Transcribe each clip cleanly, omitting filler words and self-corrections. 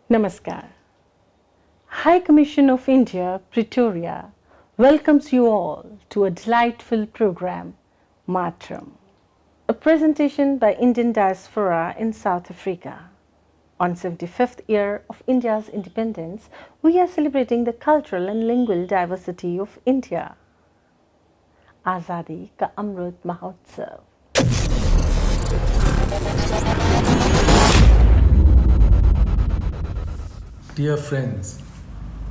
Namaskar. High Commission of India, Pretoria, welcomes you all to a delightful program, Mataram, a presentation by Indian diaspora in South Africa. On 75th year of India's independence, we are celebrating the cultural and lingual diversity of India. Azadi Ka Amrit Mahotsav. Dear friends,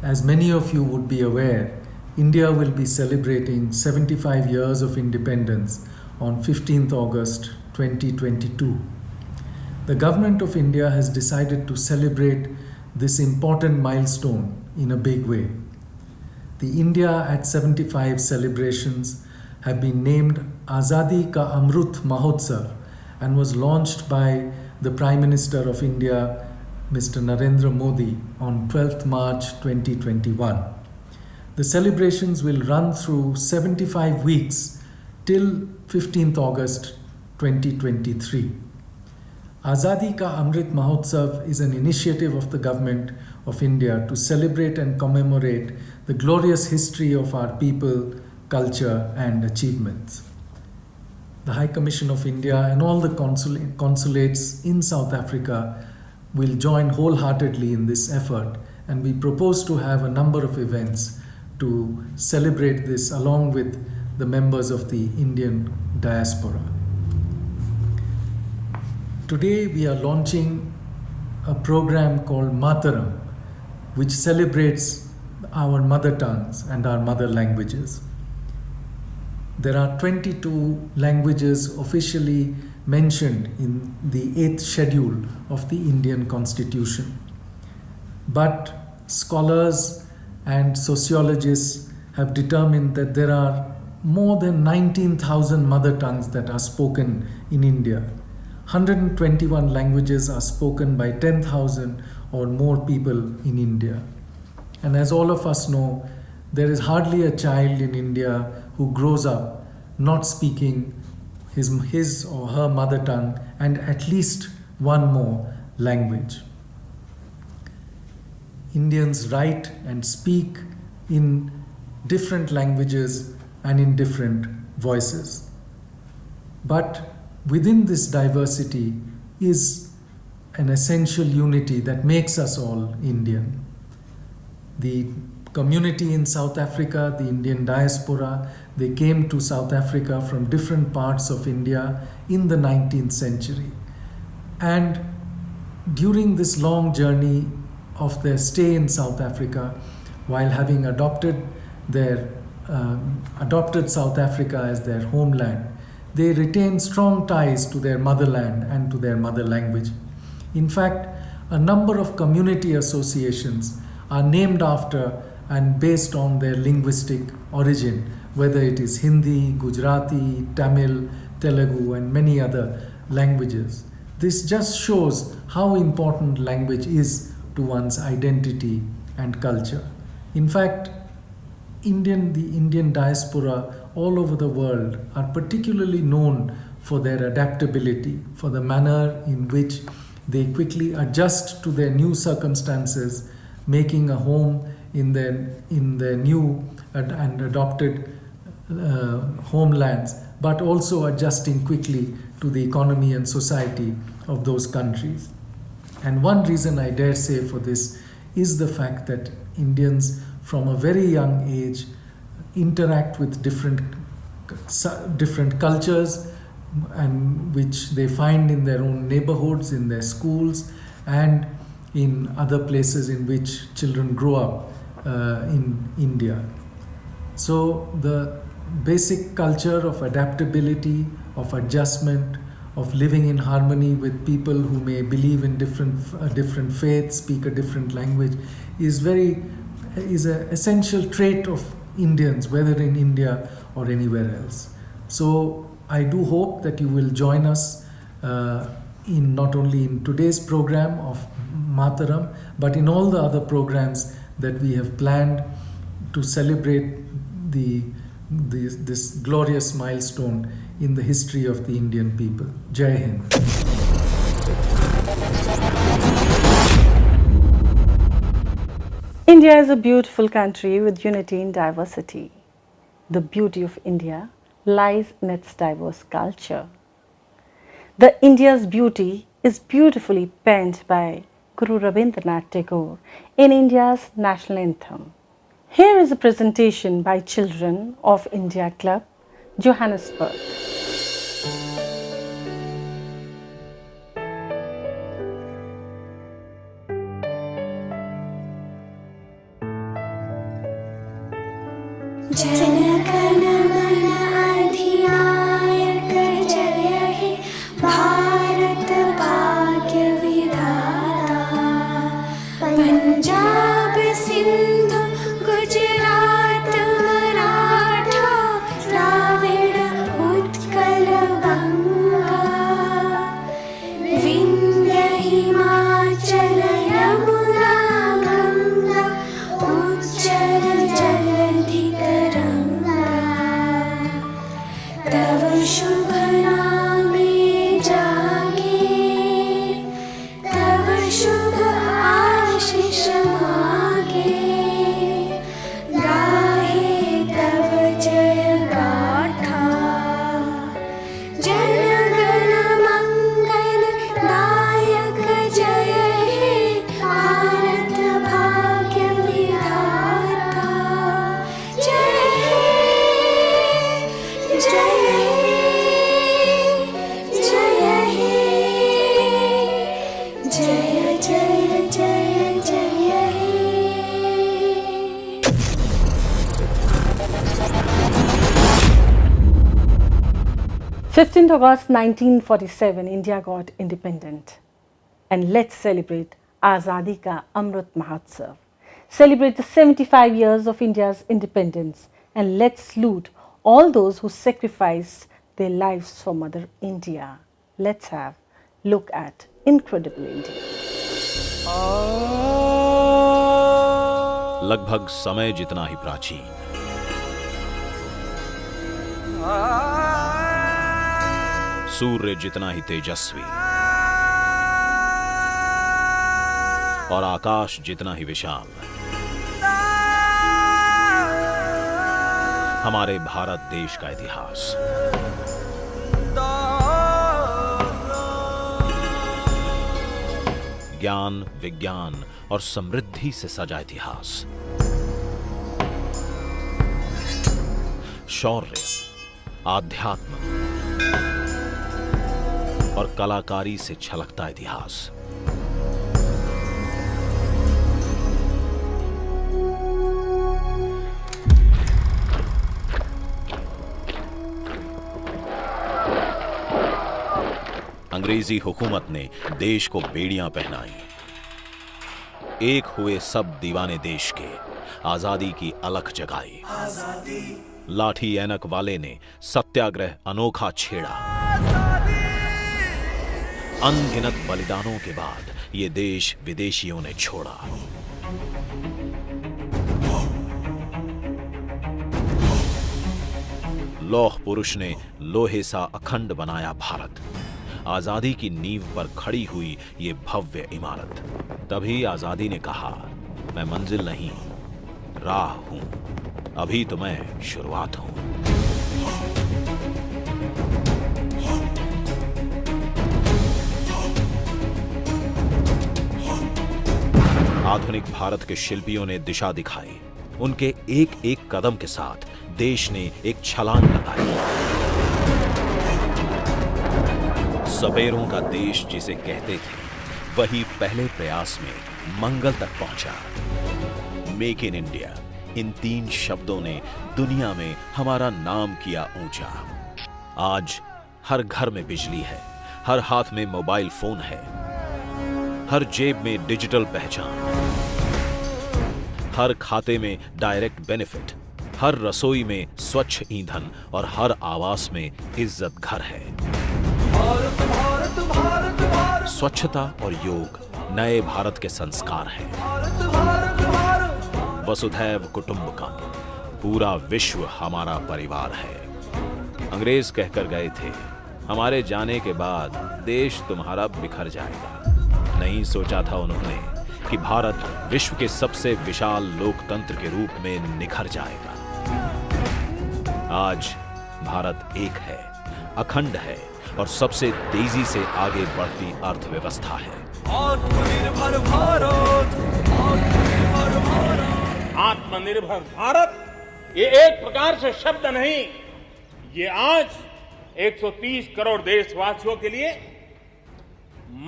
as many of you would be aware, India will be celebrating 75 years of independence on 15th August 2022. The Government of India has decided to celebrate this important milestone in a big way. The India at 75 celebrations have been named Azadi Ka Amrit Mahotsav and was launched by the Prime Minister of India, Mr. Narendra Modi, on 12th March 2021. The celebrations will run through 75 weeks till 15th August 2023. Azadi Ka Amrit Mahotsav is an initiative of the Government of India to celebrate and commemorate the glorious history of our people, culture and achievements. The High Commission of India and all the consulates in South Africa will join wholeheartedly in this effort, and we propose to have a number of events to celebrate this along with the members of the Indian diaspora. Today we are launching a program called Mataram, which celebrates our mother tongues and our mother languages. There are 22 languages officially mentioned in the 8th schedule of the Indian Constitution. But scholars and sociologists have determined that there are more than 19,000 mother tongues that are spoken in India. 121 languages are spoken by 10,000 or more people in India. And as all of us know, there is hardly a child in India who grows up not speaking his or her mother tongue and at least one more language. Indians write and speak in different languages and in different voices. But within this diversity is an essential unity that makes us all Indian. The community in South Africa, the Indian diaspora, they came to South Africa from different parts of India in the 19th century. And during this long journey of their stay in South Africa, while having adopted South Africa as their homeland, they retained strong ties to their motherland and to their mother language. In fact, a number of community associations are named after and based on their linguistic origin, whether it is Hindi, Gujarati, Tamil, Telugu, and many other languages. This just shows how important language is to one's identity and culture. In fact, the Indian diaspora all over the world are particularly known for their adaptability, for the manner in which they quickly adjust to their new circumstances, making a home in their new and adopted homelands, but also adjusting quickly to the economy and society of those countries. And one reason I dare say for this is the fact that Indians from a very young age interact with different cultures, and which they find in their own neighborhoods, in their schools, and in other places in which children grow up in India. So the basic culture of adaptability, of adjustment, of living in harmony with people who may believe in different faiths, speak a different language, is an essential trait of Indians, whether in India or anywhere else. So I do hope that you will join us in not only in today's program of Mataram, but in all the other programs that we have planned to celebrate this glorious milestone in the history of the Indian people. Jai Hind. India is a beautiful country with unity in diversity. The beauty of India lies in its diverse culture. The India's beauty is beautifully penned by Guru Rabindranath Tagore in India's national anthem. Here is a presentation by children of India Club, Johannesburg. जनगण मन अधिनायक जय हे भारत भाग्य विधाता पंजाब सिंधु गुजरात मराठा द्राविड़ उत्कल गंगा विंध्य हिमाचल यमुना गंगा उज्जल जलधि तव शुभ नामे जागे तव शुभ आशीष मागे गाहे तव जय गाथा जनगण मंगल दायक जय हे भारत भाग्य विधाता जय जय जय जय जय हे 15th August 1947, India got independent. And let's celebrate Azadi Ka Amrit Mahotsav. Celebrate the 75 years of India's independence, and let's salute all those who sacrificed their lives for Mother India. Let's have a look at Incredible India. लगभग समय जितना ही प्राचीन, सूर्य जितना ही तेजस्वी और आकाश जितना ही विशाल, हमारे भारत देश का इतिहास। ज्ञान, विज्ञान और समृद्धि से सजा इतिहास। शौर्य, आध्यात्म और कलाकारी से छलकता इतिहास। अंग्रेजी हुकूमत ने देश को बेड़ियां पहनाई। एक हुए सब दीवाने देश के, आजादी की अलख जगाई। लाठी ऐनक वाले ने सत्याग्रह अनोखा छेड़ा। अनगिनत बलिदानों के बाद ये देश विदेशियों ने छोड़ा। लौह पुरुष ने लोहे सा अखंड बनाया भारत। आजादी की नींव पर खड़ी हुई ये भव्य इमारत। तभी आजादी ने कहा, मैं मंजिल नहीं, राह हूं, अभी तो मैं शुरुआत हूं। आधुनिक भारत के शिल्पियों ने दिशा दिखाई। उनके एक एक कदम के साथ देश ने एक छलांग लगाई। सपेरों का देश जिसे कहते थे, वही पहले प्रयास में मंगल तक पहुंचा। मेक इन इंडिया, इन 3 शब्दों ने दुनिया में हमारा नाम किया ऊंचा। आज हर घर में बिजली है, हर हाथ में मोबाइल फोन है, हर जेब में डिजिटल पहचान, हर खाते में डायरेक्ट बेनिफिट, हर रसोई में स्वच्छ ईंधन और हर आवास में इज्जत घर है। स्वच्छता और योग नए भारत के संस्कार हैं। वसुधैव कुटुंबकम, पूरा विश्व हमारा परिवार है। अंग्रेज कहकर गए थे, हमारे जाने के बाद देश तुम्हारा बिखर जाएगा। नहीं सोचा था उन्होंने कि भारत विश्व के सबसे विशाल लोकतंत्र के रूप में निखर जाएगा। आज भारत एक है, अखंड है और सबसे तेजी से आगे बढ़ती अर्थव्यवस्था है। आत्मनिर्भर भारत, आत्मनिर्भर भारत। आत्मनिर्भर भारत ये एक प्रकार से शब्द नहीं, ये आज 130 करोड़ देशवासियों के लिए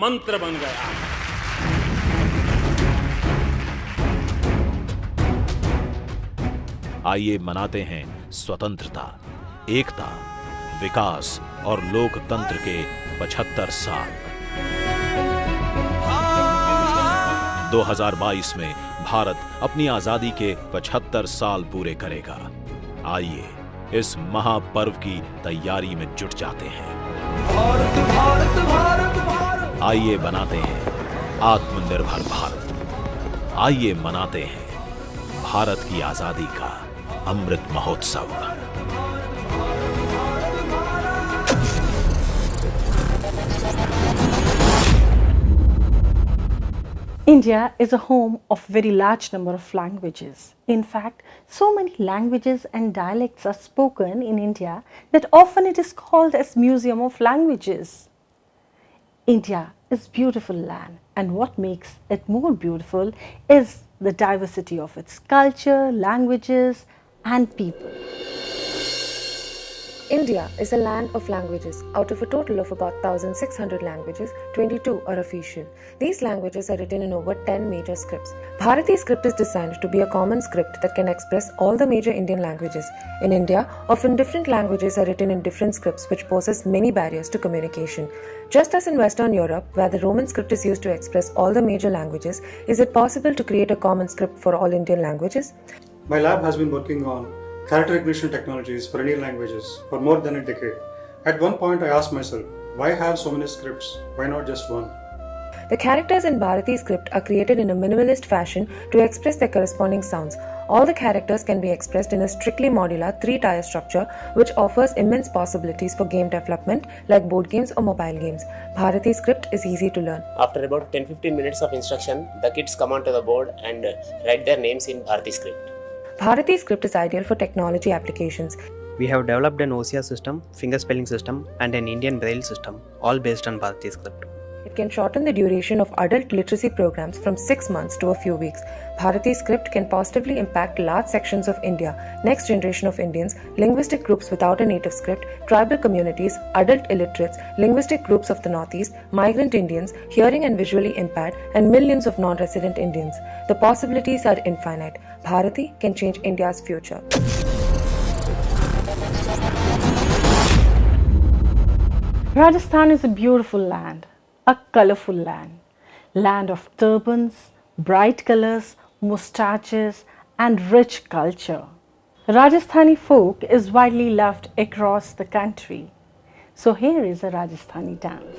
मंत्र बन गया है। आइए मनाते हैं स्वतंत्रता, एकता, विकास और लोकतंत्र के 75 साल। 2022 में भारत अपनी आजादी के 75 साल पूरे करेगा। आइए इस महापर्व की तैयारी में जुट जाते हैं। भारत भारत भारत भारत। आइए बनाते हैं आत्मनिर्भर भारत। आइए मनाते हैं भारत की आजादी का Amrit Mahotsav. India is a home of very large number of languages. In fact, so many languages and dialects are spoken in India that often it is called as Museum of Languages. India is a beautiful land, and what makes it more beautiful is the diversity of its culture, languages and people. India is a land of languages. Out of a total of about 1,600 languages, 22 are official. These languages are written in over 10 major scripts. Bharati script is designed to be a common script that can express all the major Indian languages. In India, often different languages are written in different scripts, which poses many barriers to communication. Just as in Western Europe, where the Roman script is used to express all the major languages, is it possible to create a common script for all Indian languages? My lab has been working on character recognition technologies for Indian languages for more than a decade. At one point, I asked myself, why have so many scripts? Why not just one? The characters in Bharati script are created in a minimalist fashion to express their corresponding sounds. All the characters can be expressed in a strictly modular 3-tier structure, which offers immense possibilities for game development like board games or mobile games. Bharati script is easy to learn. After about 10-15 minutes of instruction, the kids come onto the board and write their names in Bharati script. Bharati script is ideal for technology applications. We have developed an OCR system, finger spelling system, and an Indian Braille system, all based on Bharati script. It can shorten the duration of adult literacy programs from 6 months to a few weeks. Bharati script can positively impact large sections of India, next generation of Indians, linguistic groups without a native script, tribal communities, adult illiterates, linguistic groups of the Northeast, migrant Indians, hearing and visually impaired, and millions of non-resident Indians. The possibilities are infinite. Bharati can change India's future. Rajasthan is a beautiful land, a colorful land, land of turbans, bright colors, moustaches and rich culture. Rajasthani folk is widely loved across the country. So here is a Rajasthani dance.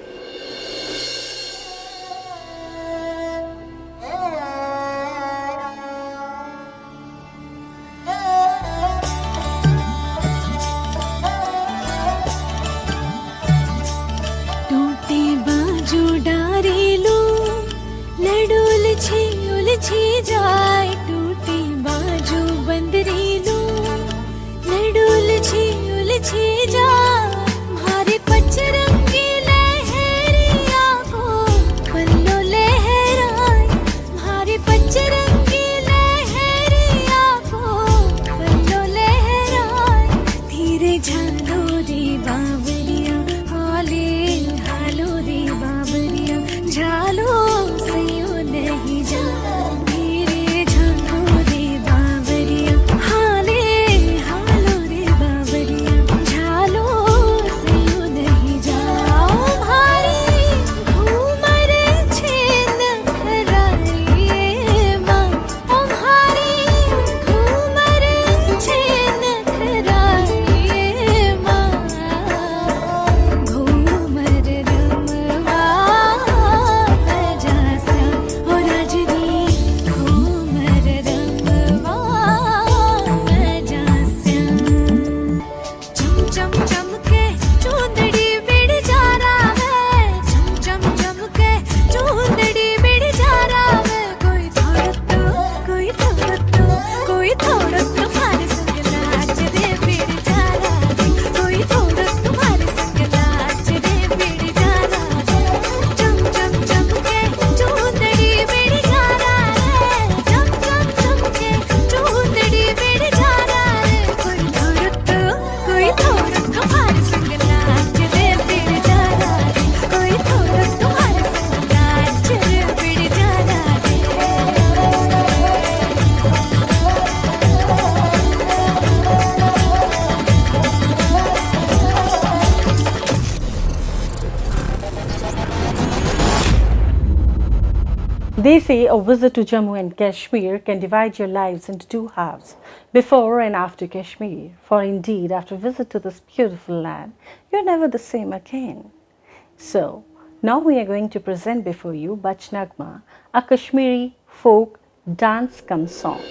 टूटे बाजू डारेलो लडो उलझी जाए टूटे बाजू बंदरेलो लडो उलझी जाए मारे पचरंगी लहरिया को पल्लो लहराए मारे पचरंगी लहरिया को पल्लो लहराए धीरे झालो रे बावरिया हाले हालो रे बावरिया झालो सयो नहीं जा धीरे झालो रे बावरिया हाले हालो रे बावरिया झालो They say a visit to Jammu and Kashmir can divide your lives into two halves, before and after Kashmir. For indeed, after a visit to this beautiful land, you're never the same again. So, now we are going to present before you Bach Nagma, a Kashmiri folk dance cum song.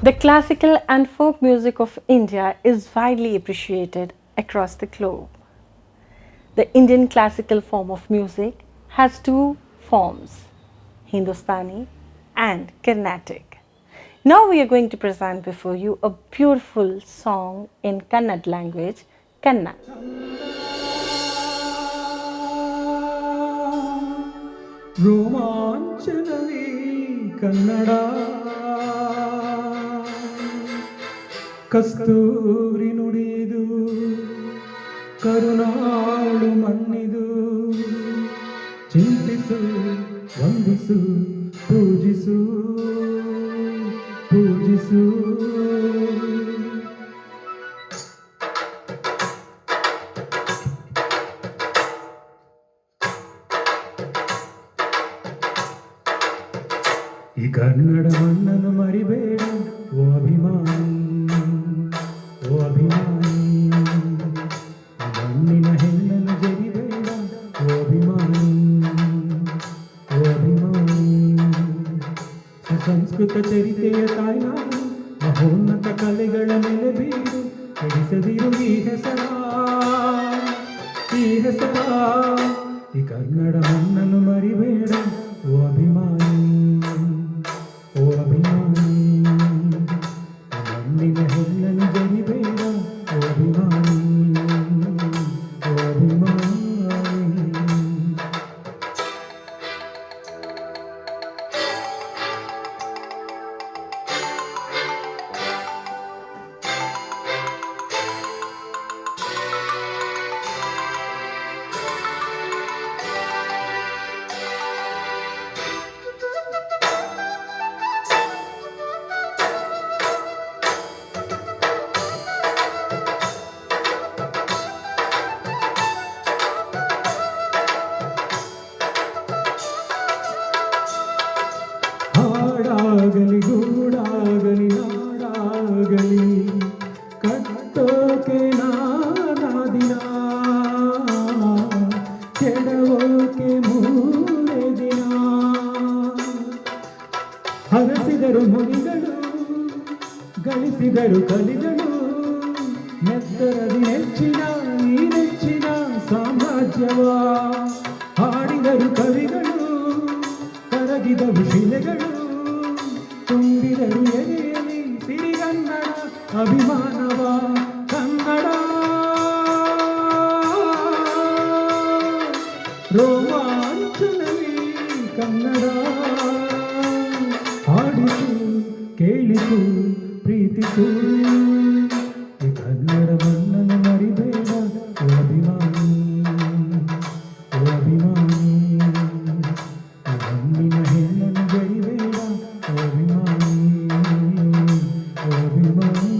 The classical and folk music of India is widely appreciated across the globe. The Indian classical form of music has two forms, Hindustani and Carnatic. Now we are going to present before you a beautiful song in Kannada language, Kanna. ರೋಮಾಂಚನವೇ Kannada ಕಸ್ತೂರಿ ನುಡಿದು ಕರುನಾಳು ಮಣ್ಣಿದು ಚಿಂತಿಸು ವಂದಿಸು ಪೂಜಿಸು ಪೂಜಿಸು ಈ ಕನ್ನಡ ಮಣ್ಣನ್ನು ಮರಿಬೇಡ ಓ ಅಭಿಮಾನಿ ಓ ಅಭಿಮಾನಿ ಮಣ್ಣಿನ ಹೆಣ್ಣನ್ನು ಜರಿಬೇಡ ಓ ಅಭಿಮಾನಿ ಓ ಅಭಿಮಾನಿ ಸುಸಂಸ್ಕೃತ ಚರಿತೆಯ ತಾಯ್ನಾಡು ಮಹೋನ್ನತ ಕಲೆಗಳ ನೆಲೆಬೀಡು ಕೆಡಿಸದಿರು ಈ ಹೆಸರ ಈ ಕನ್ನಡ ಮಣ್ಣನ್ನು ಮರಿಬೇಡ ಓ ಅಭಿಮಾನಿ ಓ ಅಭಿಮಾನಿ ಮಣ್ಣಿನ ಹೆಣ್ಣನ್ನು ಜರಿಬೇಡ ಓ ಅಭಿಮಾನಿ ಓ ಅಭಿಮಾನಿ ಹಾಡಾಗಲಿ ಗೂಡಾಗಲಿ ನಾಡಾಗಲಿ ಕಟ್ಟೋಕೆ ನಾನಾದಿನ ಕೆಡವೋಕೆ ಮೂರೇ ದಿನ ಹರಸಿದರು ಮುನಿಗಳು ಗಳಿಸಿದರು ಕಲಿಗಳು ನೆತ್ತರದಿ ನೆಚ್ಚಿನ ಈ ನೆಚ್ಚಿನ ಸಾಮ್ರಾಜ್ಯವ ಹಾಡಿದರು ಕವಿಗಳು ಕರಗಿದವು ಶಿಲೆಗಳು ತುಂಬಿದರು ಎದೆಯಲ್ಲಿ ಸಿರಿಗನ್ನಡ ಅಭಿಮಾನವ ಕನ್ನಡ ರೋಮಾಂಚನವೇ ಕನ್ನಡ ಹಾಡಿಸು ಕೇಳಿಸು ಪ್ರೀತಿಸು ಈ ಕನ್ನಡ ಮಣ್ಣನ್ನು ಮರಿಬೇಡ ಓ ಅಭಿಮಾನಿ ಓ ಅಭಿಮಾನಿ ಮಣ್ಣಿನ ಹೆಣ್ಣನ್ನು ಜರಿಬೇಡ ಓ ಅಭಿಮಾನಿ ಓ ಅಭಿಮಾನಿ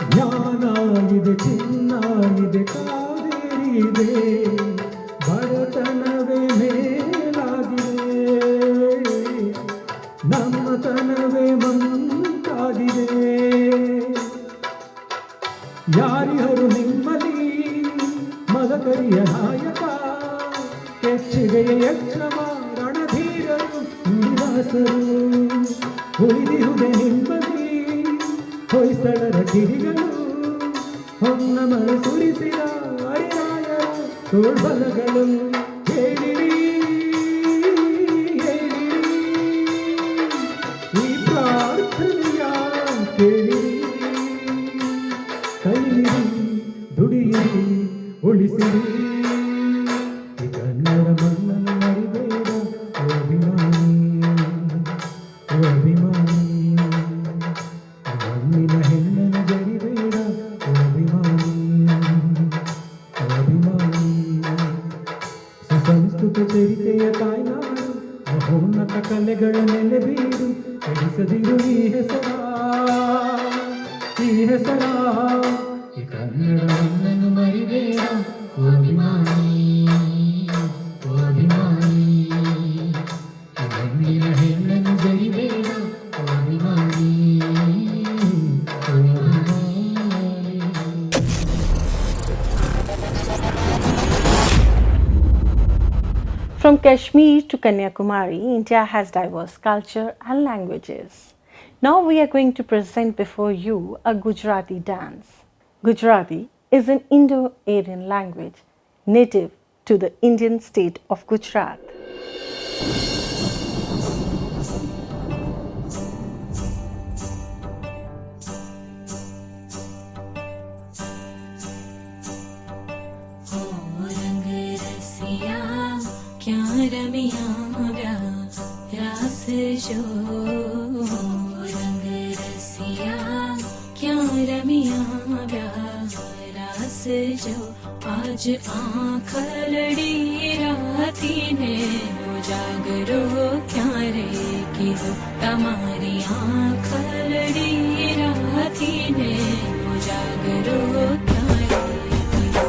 ಜ್ಞಾನ ಇದೆ ಚಿನ್ನ ಇದೆ ಕಾವೇರಿ ಇದೆ ಬಡತನವೇ ಮೇಲಾಗಿದೆ ನಮ್ಮತನವೇ ಮಂತಾಗಿದೆ ಯಾರಿಹರು ನಿಮ್ಮಲಿ ಮದಕರಿಯ ನಾಯಕ ಹೆಚ್ಚಿಗೆಯ ಯಕ್ಷಮ ರಣಧೀರರು ನಿವಾಸರು ಉಳಿದಿರುವೆ ನಿಮ್ಮಲಿ ಹೊಯ್ಸಳರ ಕಿರಿಗಳು ಹೊನ್ನಮರ ಸುರಿಸಿದ ಹರಿರಾಯರ ತೋಳ್ಬಲಗಳು ಹೇಳಿರಿ ಈ ಪ್ರಾರ್ಥನೆಯ ಕೇಳಿರಿ ಕೈಲಿರಿ ದುಡಿಯಿರಿ ಉಳಿಸಿರಿ ಈ ಕನ್ನಡ ಮಣ್ಣನ್ನು ಮರಿಬೇಡ ಓ ಅಭಿಮಾನಿ ಓ ಅಭಿಮಾನಿ ಮಣ್ಣಿನ ಹೆಣ್ಣನ್ನು ಜರಿಬೇಡ ಓ ಅಭಿಮಾನಿ ಓ ಅಲೆಗಳ ಮೇಲೆ ಬೀರು ಎಡಿಸದಿರು ಈ ಹೆಸರ ಈ ಕನ್ನಡ ಮಣ್ಣನ್ನು ಮರಿಬೇಡ ಓ ಅಭಿಮಾನಿ ಓ ಅಭಿಮಾನಿ ಈ ಮಣ್ಣಿನ ಹೆಣ್ಣನ್ನು ಜರಿಬೇಡ ಓ ಅಭಿಮಾನಿ ಓ ಅಭಿಮಾನಿ. From Kashmir to Kanyakumari, India has diverse culture and languages. Now we are going to present before you a Gujarati dance. Gujarati is an Indo-Aryan language native to the Indian state of Gujarat. Ramiya रास जो रंग रसिया क्या रमिया रास जो आज आँख लड़ी राती ने उजागरो क्या रे की हो तमारी आँख लड़ी राती ने उजागरो क्या रे की हो.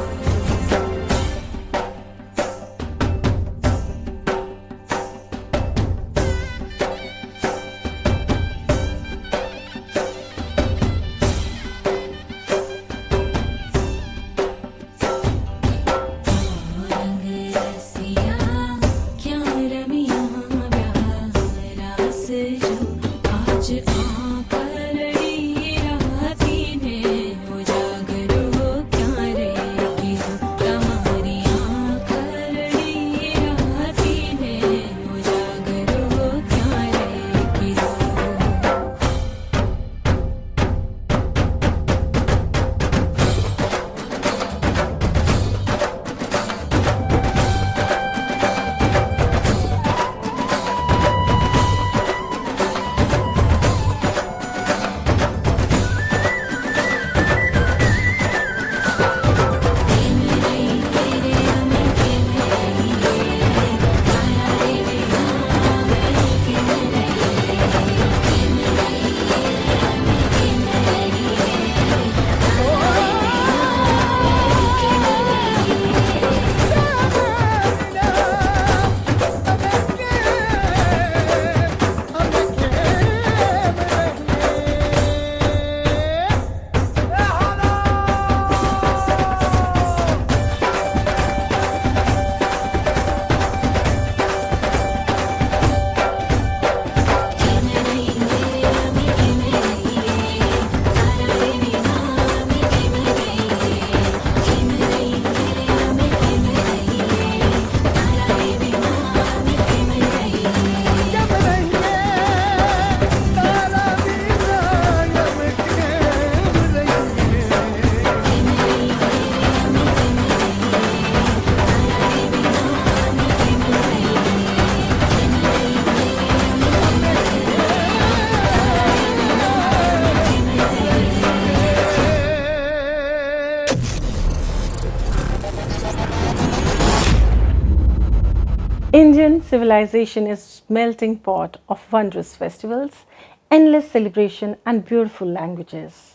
Indian civilization is melting pot of wondrous festivals, endless celebration and beautiful languages.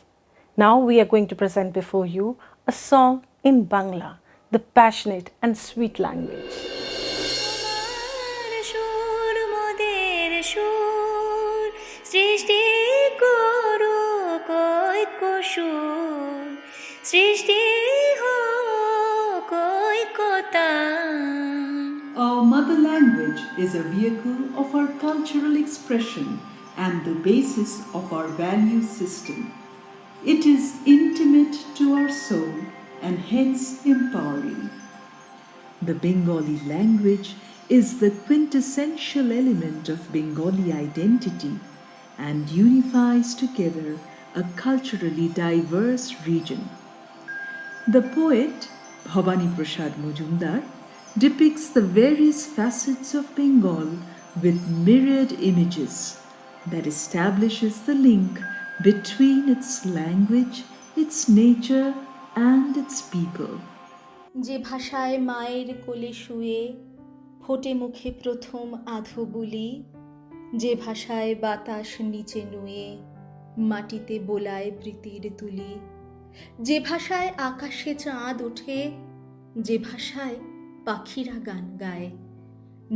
Now we are going to present before you a song in Bangla, the passionate and sweet language. Our mother language is a vehicle of our cultural expression and the basis of our value system. It is intimate to our soul and hence empowering. The Bengali language is the quintessential element of Bengali identity and unifies together a culturally diverse region. The poet Bhavani Prasad Majumdar depicts the various facets of Bengal with myriad images that establishes the link between its language, its nature and its people. যে ভাষায় মায়ের কোলে শুয়ে ফোটে মুখে প্রথম আধো বুলি যে ভাষায় বাতাস নিচে নুয়ে মাটিতে বোলায় প্রীতির তুলি, যে ভাষায় আকাশে চাঁদ ওঠে, যে ভাষায় পাখিরা গান গায়,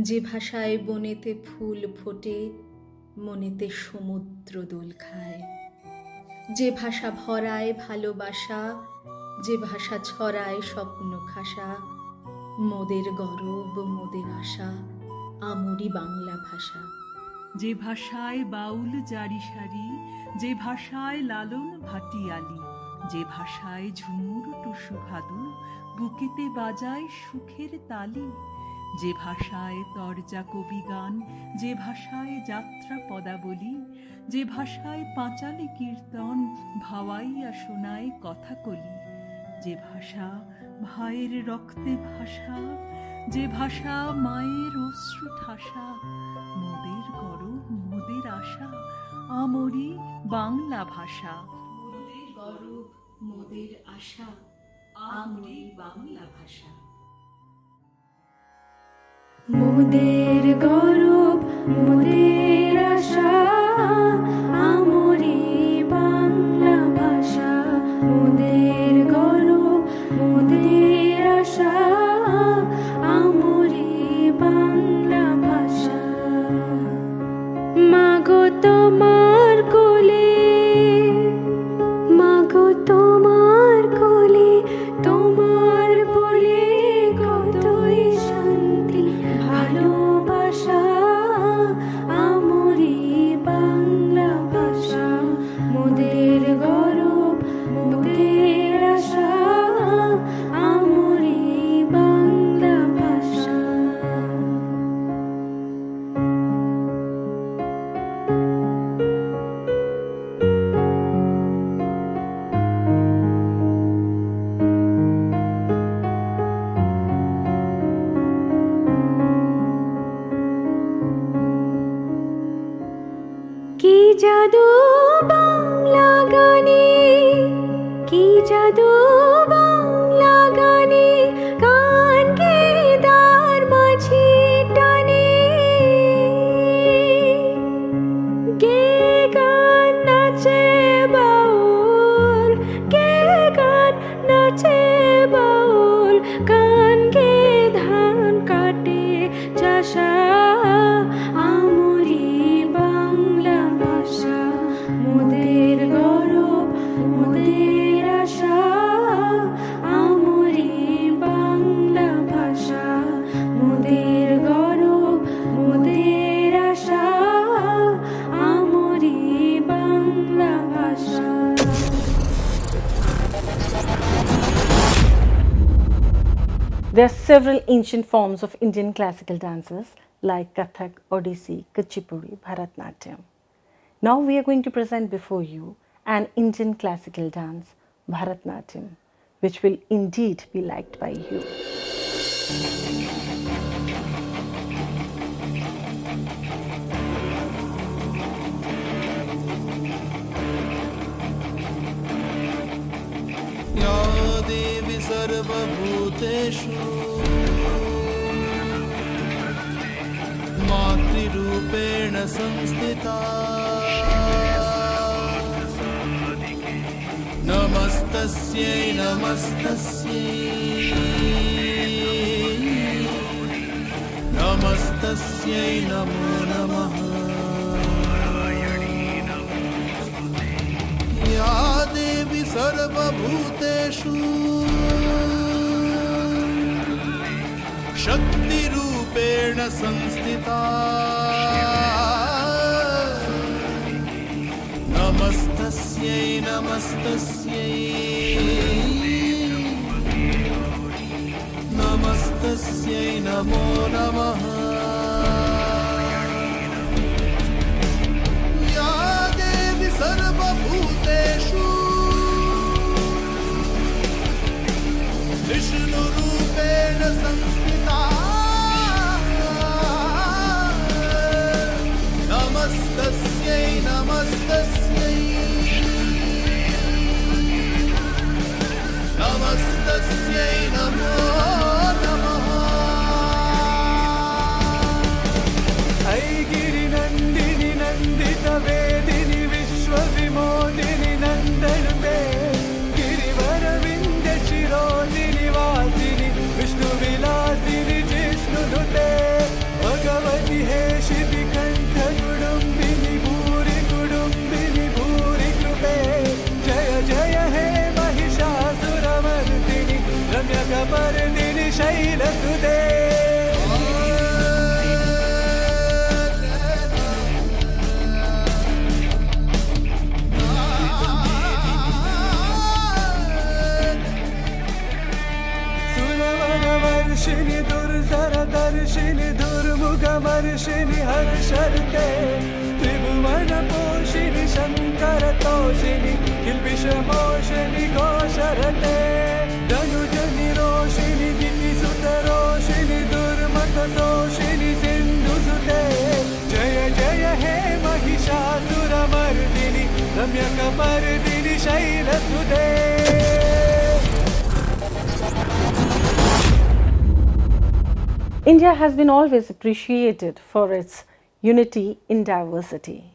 যে ভাষায় বনেতে ফুল ফোটে, মনেতে সমুদ্র দোল খায়, যে ভাষা ভরায় ভালোবাসা, যে ভাষা ছড়ায় স্বপ্ন খাসা, মোদের গরব মোদের আশা, আমরি বাংলা ভাষা। যে ভাষায় বাউল জারি সারি, যে ভাষায় লালন ভাটিয়ালি, যে ভাষায় ঝুমুর টুসু ভাদু বুকেতে বাজায় সুখের তালি, যে ভাষায় তরজা কবি গান, যে ভাষায় যাত্রা পদাবলী, যে ভাষায় পাঁচালী কীর্তন ভাওয়াইয়া শোনায় কথা কলি, যে ভাষা ভাইয়ের রক্তে ভাষা, যে ভাষা মায়ের অশ্রু ঠাসা, মোদের গরব মোদের আশা, আমরি বাংলা ভাষা। মোদের গরব মোদের আশা, আমরি বাংলা ভাষা। মোদের গৌরব মোদের আশা, আমরি বাংলা ভাষা। মোদের গৌরব মোদের আশা, আমরি বাংলা ভাষা। মাগো তোমার কোলে, মাগো তোমার কোলে, তোমার বলে কতই শান্তি ভালোবাসা, আমরি বাংলা ভাষা। মোদের গৌরব মোদের আশা, আমরি বাংলা ভাষা। কি জাদু বাংলা গানে, কি জাদু বাংলা গানে, গান গে দার মাঝি টানে, গে গান নাচে বাউল, গে গান নাচে বাউল, গান গে ধান কাটে চাষা, আমরি বাংলা ভাষা। মোদের গৌরব মোদের আশা, আমরি বাংলা ভাষা। মোদের গৌরব মোদের আশা, আমরি বাংলা ভাষা। There are several ancient forms of Indian classical dances like Kathak, Odissi, Kuchipudi, Bharatnatyam. Now we are going to present before you an Indian classical dance, Bharatnatyam, which will indeed be liked by you. या देवी सर्वभूतेषु मातृरूपेण संस्थिता, नमस्तस्यै नमस्तस्यै, नमस्तस्यै नमो नमः। या देवी सर्वभूतेषु शक्तिरूपेण संस्थिता, नमस्तस्यै नमस्तस्यै, नमस्तस्यै नमो नमः। या देवी सर्वभूतेषु विष्णुरूपेण संस्थिता, नमस्तस्यै नमस्तस्यै, नमस्तस्यै नमो नमः। वर्षिणि दुर्धरदर्शिनि दुर्मुखमर्षिणि हर्षर्ते त्रिभुवनपोषिणि शङ्करतोषिणि किल्बिषमोषिणि घोषरते धनुजनिरोषिणि दितिसुतरोषिणि दुर्मतदोषिणि सिन्धुसुते जय जय हे Mahishasuramardini रम्यकपर्दिनि शैलसुते. India has been always appreciated for its unity in diversity.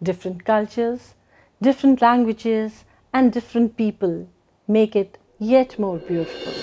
Different cultures, different languages, and different people make it yet more beautiful.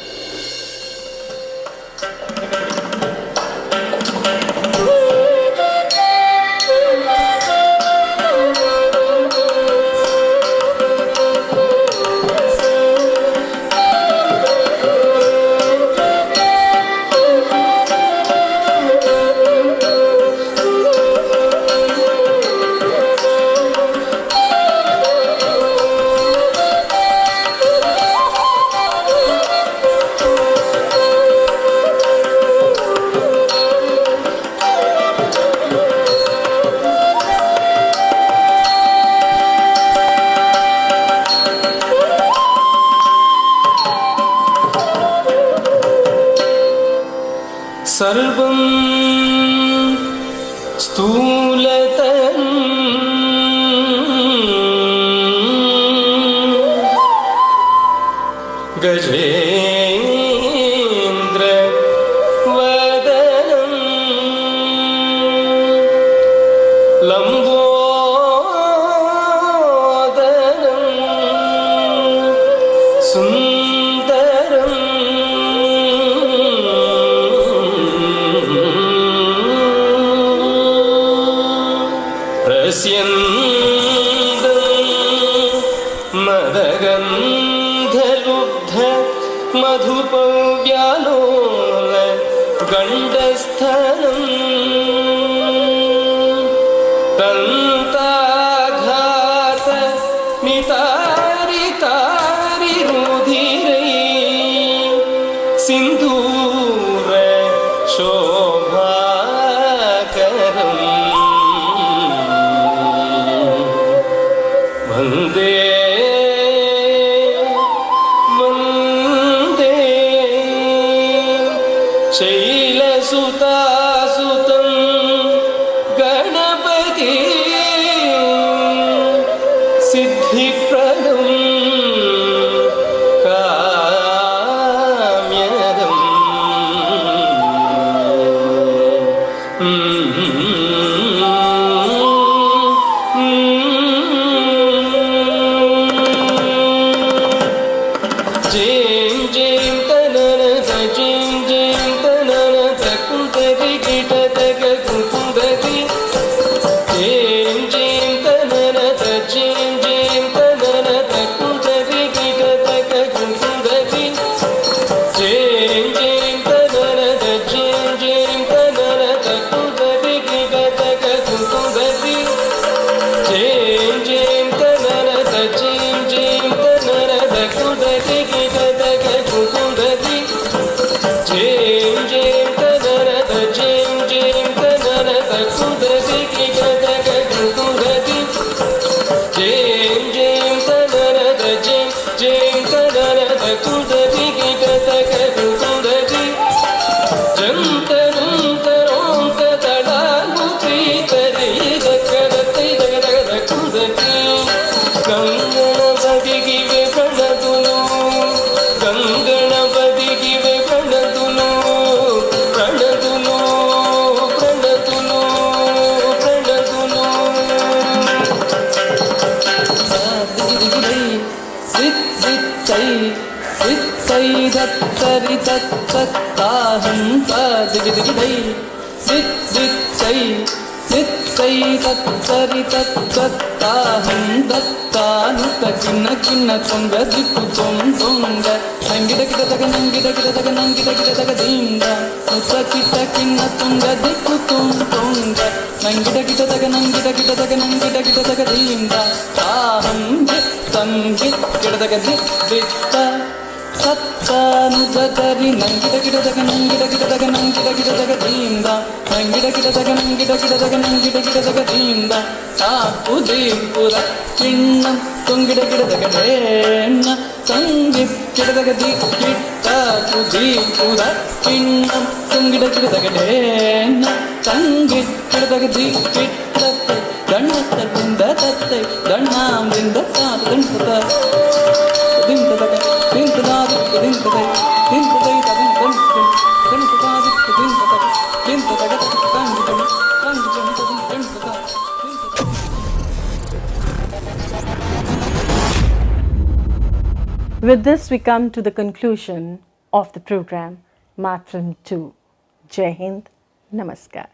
सर्वं स्थूलतरं गजेन्द्रवदनं लम्बोदरं सुन्दरं मदगन्धलुब्ध मधुपव्यालोल गण्डस्थलं तन्ताघात नितारितारिरुधिरै सिन्दूर शोभाकरम् वन्दे वन्दे शैलसुतासुतं गणपति सिद्धिप्रदं काम्यदम् तत्तरितत्तत्ताहं तदिगिदिगिदै सिद्धिच्चै सित्सै तत्तरितत्तत्ताहं दत्तानुतकिन्न त्वङ्गदिक्कु त्वङ्ग नङ्गिडगिडतग नङ्गिडगिडतग नङ्गिडगिडतग दीङ्ग उतकिटकिन्न त्वङ्गदिक्कु त्वङ्ग नङ्गिडगिडतग नङ्गिडगिडतग नङ्गिडगिडतग दीङ्ग ताहं दित्तं गिड्गिडतग दित्त ಸತ್ತಾನು ಜಗರಿ ನಂಗಿಡ ಗಿಡದಾಗ ನಂಗಿಡ ಗಿಡದಾಗ ನಂಗಿಡ ಗಿಡದಾಗ ದೀಂದ ನಂಗಿಡ ಗಿಡದಾಗ ನಂಗಿಡ ಗಿಡದಾಗ ನಂಗಿಡ ಗಿಡದಾಗ ದೀಂದ ಸಾಕು ದೀಪುರ ಚಿಣ್ಣಂ ತುಂಗಿಡ ಗಿಡದಾಗ ರೇಣ್ಣ ಸಂಗೀತ್ ಗಿಡದಾಗ ಕಿಟ್ಟ ದೀಪುರ ಚಿಣ್ಣಂ ತುಂಗಿಡ ಗಿಡದಾಗ ರೇಣ್ಣ ಸಂಗೀತ್ ಗಿಡದಾಗ ಕಿಟ್ಟ ಗಣತದಿಂದ ತತ್ತೆ ಗಣ್ಣಾಂದಿಂದ ಸಾಲು Ganapat ದಿಂತದಗ ದಿಂತದಾದಿತ್ಯ ದಿಂತದೈ ದಿಂತದೈ ತಗನ ಗಣಪದಾದಿತ್ಯ ದಿಂತದಗ ದಿಂತದಗ ಕಂಗಿಗಣ ಕಂಗಿಗಣ Ganapat With this, we come to the conclusion of the program Matram 2. Jai Hind, Namaskar.